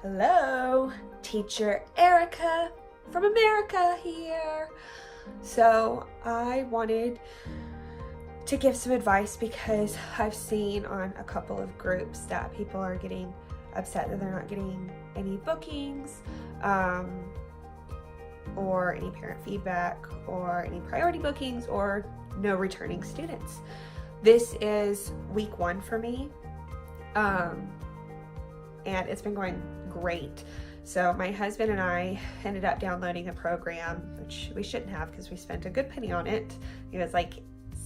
Hello, teacher Erica from America here. So I wanted to give some advice because I've seen on a couple of groups that people are getting upset that they're not getting any bookings or any parent feedback or any priority bookings or no returning students. This is week 1 for me, and it's been going great. So my husband and I ended up downloading a program, which we shouldn't have because we spent a good penny on it. It was like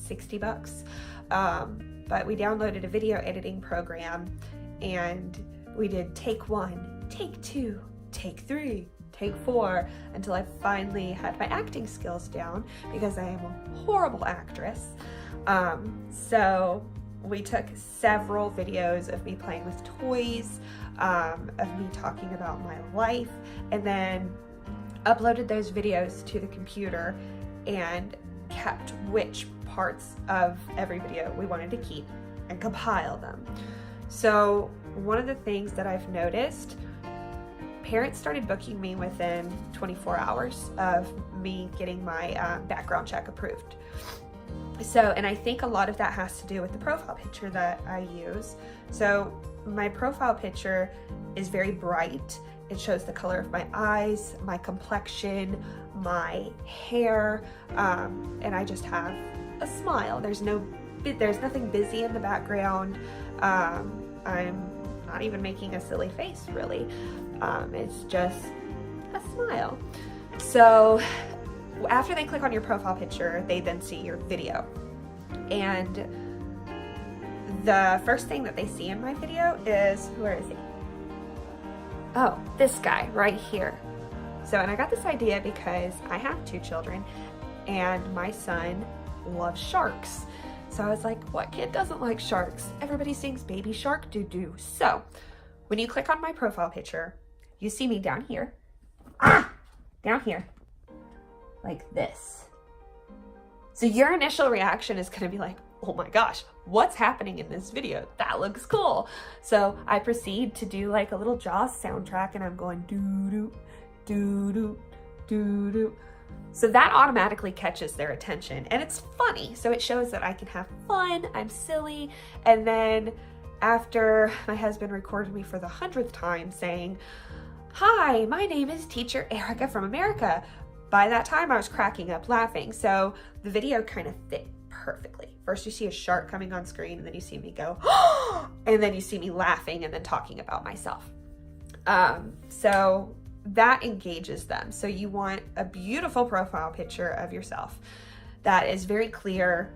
$60. But we downloaded a video editing program and we did take 1, take 2, take 3, take 4 until I finally had my acting skills down because I am a horrible actress. So we took several videos of me playing with toys, of me talking about my life, and then uploaded those videos to the computer and kept which parts of every video we wanted to keep and compile them. So one of the things that I've noticed, parents started booking me within 24 hours of me getting my background check approved. So, and I think a lot of that has to do with the profile picture that I use. So my profile picture is very bright. It shows the color of my eyes, my complexion, my hair, and I just have a smile. There's nothing busy in the background. I'm not even making a silly face, really. It's just a smile. So after they click on your profile picture, they then see your video. And the first thing that they see in my video is, where is he? Oh, this guy right here. So, and I got this idea because I have 2 children and my son loves sharks. So I was like, what kid doesn't like sharks? Everybody sings Baby Shark Doo-Doo. So when you click on my profile picture, you see me down here, down here, like this. So your initial reaction is gonna be like, oh my gosh, what's happening in this video? That looks cool. So I proceed to do like a little Jaws soundtrack and I'm going doo-doo, doo-doo, doo-doo. So that automatically catches their attention and it's funny. So it shows that I can have fun, I'm silly. And then after my husband recorded me for the 100th time saying, hi, my name is teacher Erica from America. By that time I was cracking up laughing. So the video kind of fit perfectly. First you see a shark coming on screen and then you see me go, and then you see me laughing and then talking about myself. So that engages them. So you want a beautiful profile picture of yourself that is very clear.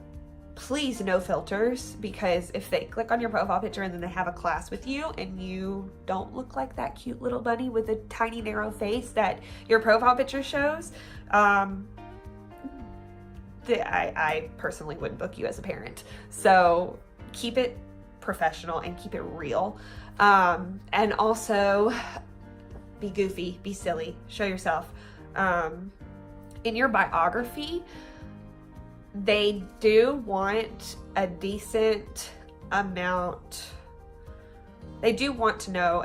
Please no filters, because if they click on your profile picture and then they have a class with you and you don't look like that cute little bunny with a tiny narrow face that your profile picture shows, I personally wouldn't book you as a parent. So keep it professional and keep it real. And also be goofy, be silly, show yourself. In your biography, they do want a decent amount. They do want to know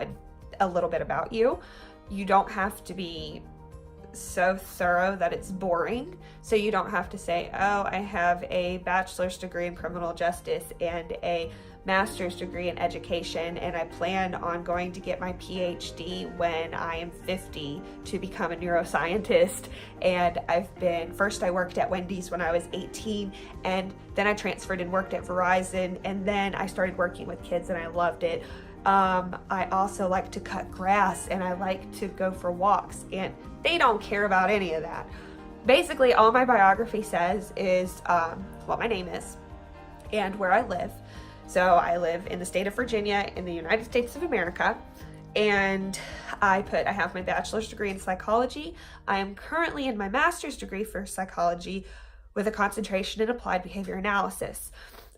a little bit about you. You don't have to be so thorough that it's boring. So you don't have to say, oh, I have a bachelor's degree in criminal justice and a master's degree in education, and I plan on going to get my PhD when I am 50 to become a neuroscientist. And first I worked at Wendy's when I was 18, and then I transferred and worked at Verizon, and then I started working with kids and I loved it. I also like to cut grass and I like to go for walks, and they don't care about any of that. Basically, all my biography says is what my name is and where I live. So I live in the state of Virginia in the United States of America, and I have my bachelor's degree in psychology. I am currently in my master's degree for psychology with a concentration in applied behavior analysis.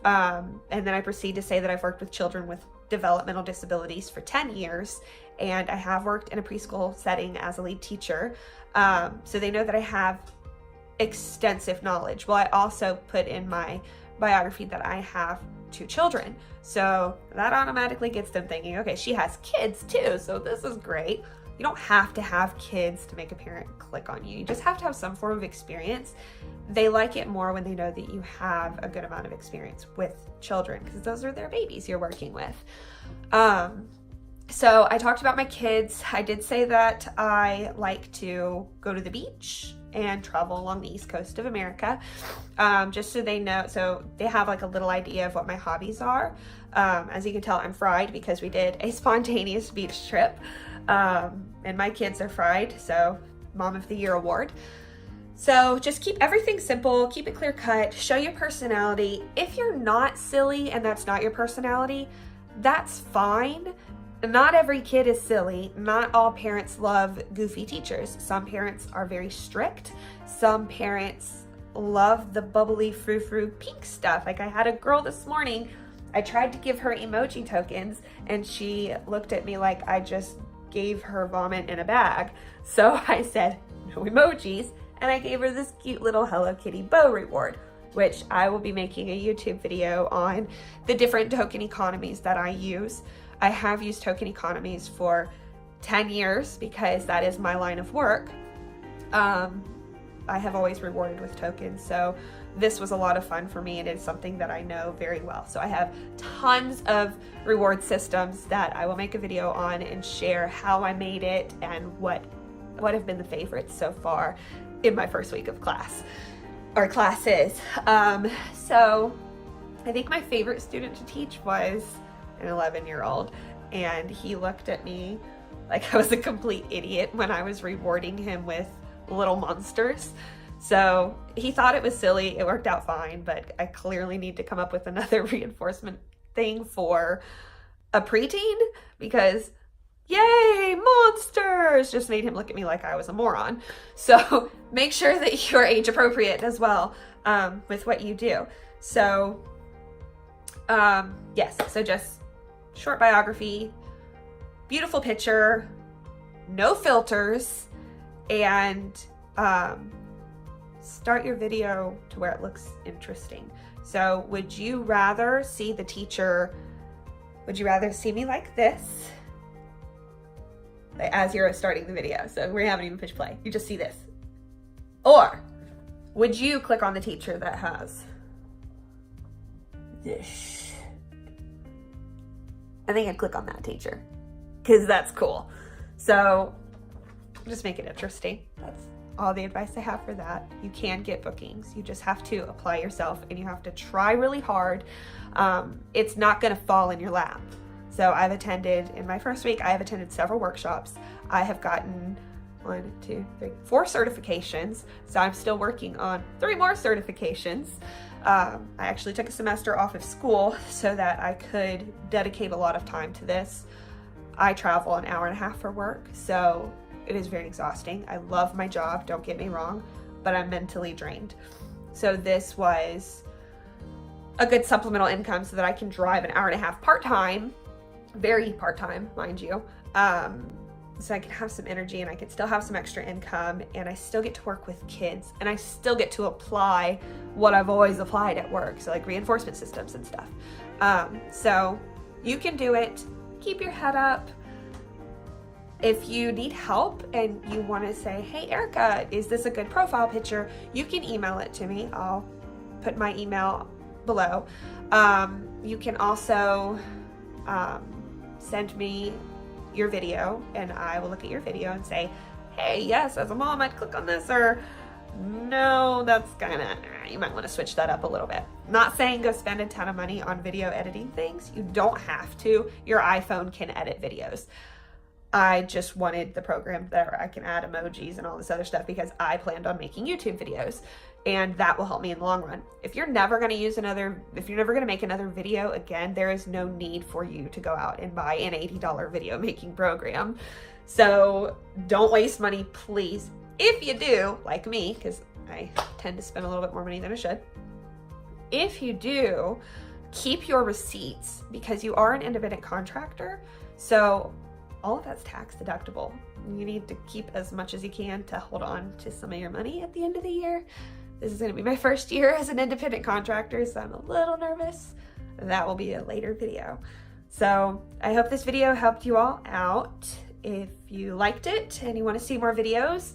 And then I proceed to say that I've worked with children with developmental disabilities for 10 years, and I have worked in a preschool setting as a lead teacher. So they know that I have extensive knowledge. Well, I also put in my biography that I have 2 children. So that automatically gets them thinking, okay, she has kids too, so this is great. You don't have to have kids to make a parent click on you. You just have to have some form of experience. They like it more when they know that you have a good amount of experience with children, because those are their babies you're working with. So I talked about my kids. I did say that I like to go to the beach and travel along the East Coast of America, just so they know, so they have like a little idea of what my hobbies are. As you can tell, I'm fried because we did a spontaneous beach trip, and my kids are fried, so Mom of the Year award. So just keep everything simple, keep it clear cut, show your personality. If you're not silly and that's not your personality, that's fine. Not every kid is silly. Not all parents love goofy teachers. Some parents are very strict. Some parents love the bubbly frou-frou pink stuff. Like I had a girl this morning, I tried to give her emoji tokens and she looked at me like I just gave her vomit in a bag. So I said, no emojis, and I gave her this cute little Hello Kitty bow reward, which I will be making a YouTube video on the different token economies that I use. I have used token economies for 10 years because that is my line of work. I have always rewarded with tokens, so this was a lot of fun for me, and it's something that I know very well. So I have tons of reward systems that I will make a video on and share how I made it and what have been the favorites so far in my first week of class or classes. So I think my favorite student to teach was an 11-year-old, and he looked at me like I was a complete idiot when I was rewarding him with little monsters. So he thought it was silly. It worked out fine, but I clearly need to come up with another reinforcement thing for a preteen, because yay, monsters just made him look at me like I was a moron. So make sure that you're age appropriate as well with what you do. So yes, so just short biography, beautiful picture, no filters, and start your video to where it looks interesting. So would you rather see the teacher, would you rather see me like this as you're starting the video? So we haven't even pushed play, you just see this. Or would you click on the teacher that has this? I think I'd click on that teacher because that's cool. So just make it interesting. That's all the advice I have for that. You can get bookings. You just have to apply yourself and you have to try really hard. It's not going to fall in your lap. So I've attended, in my first week, I have attended several workshops. I have gotten 4 certifications. So I'm still working on 3 more certifications. I actually took a semester off of school so that I could dedicate a lot of time to this. I travel an hour and a half for work, so it is very exhausting. I love my job, don't get me wrong, but I'm mentally drained. So this was a good supplemental income so that I can drive an hour and a half part-time, very part-time, mind you, so I can have some energy and I can still have some extra income, and I still get to work with kids, and I still get to apply what I've always applied at work, so like reinforcement systems and stuff. So you can do it. Keep your head up. If you need help and you want to say, hey Erica, is this a good profile picture? You can email it to me. I'll put my email below. You can also send me your video and I will look at your video and say, hey, yes, as a mom, I'd click on this, or no, that's kinda, you might want to switch that up a little bit. Not saying go spend a ton of money on video editing things. You don't have to. Your iPhone can edit videos. I just wanted the program that I can add emojis and all this other stuff because I planned on making YouTube videos, and that will help me in the long run. If you're never going to make another video again, there is no need for you to go out and buy an $80 video making program. So don't waste money, please. If you do, like me, because I tend to spend a little bit more money than I should. If you do, keep your receipts because you are an independent contractor. So all of that's tax deductible. You need to keep as much as you can to hold on to some of your money at the end of the year. This is going to be my first year as an independent contractor, so I'm a little nervous. that will be a later video. So I hope this video helped you all out. If you liked it and you want to see more videos,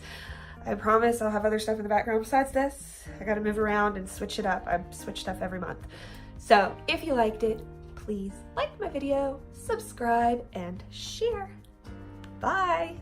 I promise I'll have other stuff in the background besides this. I gotta move around and switch it up. I switch stuff every month. So if you liked it, please like my video, subscribe, and share. Bye.